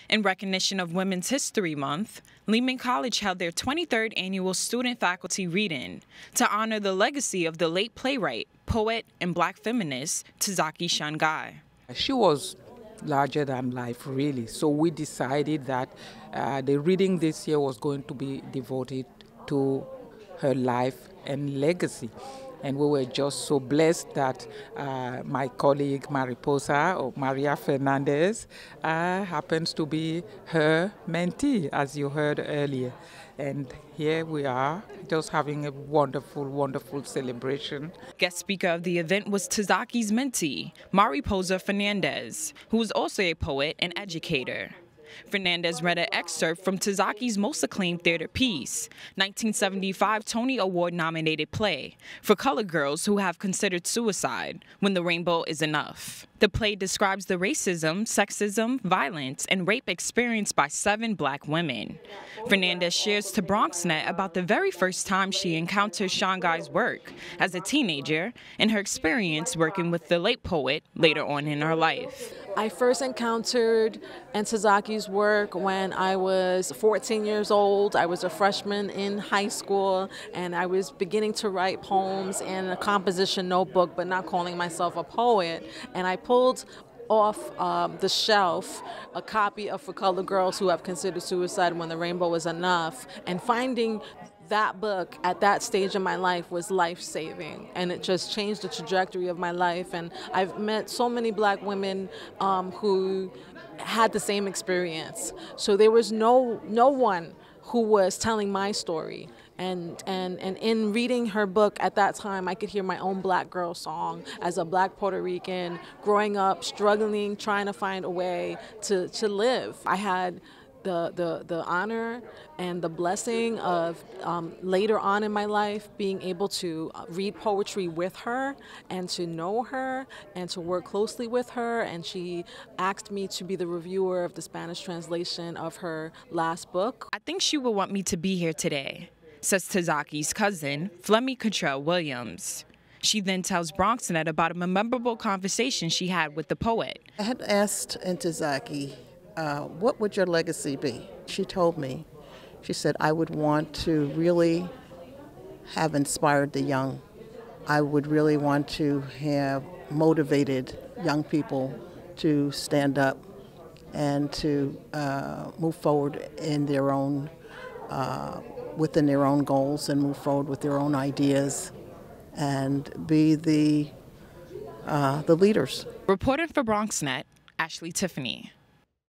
In recognition of Women's History Month, Lehman College held their 23rd annual student-faculty read-in to honor the legacy of the late playwright, poet, and Black feminist Ntozake Shange. She was larger than life, really. So we decided that the reading this year was going to be devoted to her life and legacy. And we were just so blessed that my colleague Mariposa, or Maria Fernandez, happens to be her mentee, as you heard earlier. And here we are, just having a wonderful, wonderful celebration. Guest speaker of the event was Ntozake's mentee, Mariposa Fernandez, who is also a poet and educator. Fernandez read an excerpt from Ntozake's most acclaimed theater piece, 1975 Tony Award-nominated play, For Colored Girls Who Have Considered Suicide, When the Rainbow Is Enough. The play describes the racism, sexism, violence, and rape experienced by 7 Black women. Fernandez shares to Bronxnet about the very first time she encountered Shange's work as a teenager and her experience working with the late poet later on in her life. I first encountered Ntozake's work when I was 14 years old. I was a freshman in high school, and I was beginning to write poems in a composition notebook, but not calling myself a poet. And I pulled off the shelf a copy of For Colored Girls Who Have Considered Suicide When the Rainbow Is Enough, and finding that book at that stage in my life was life-saving, and it just changed the trajectory of my life. And I've met so many Black women who had the same experience. So there was no one who was telling my story. And in reading her book at that time, I could hear my own Black girl song as a Black Puerto Rican, growing up, struggling, trying to find a way to live. I had the honor and the blessing of later on in my life being able to read poetry with her and to know her and to work closely with her. And she asked me to be the reviewer of the Spanish translation of her last book. I think she would want me to be here today, says Ntozake's cousin, Ittrell-Williams. She then tells Bronxnet about a memorable conversation she had with the poet. I had asked Ntozake, what would your legacy be? She told me, she said, I would want to really have inspired the young. I would really want to have motivated young people to stand up and to move forward in their own, within their own goals, and move forward with their own ideas and be the leaders. Reporting for Bronxnet, Ashley Tiffany.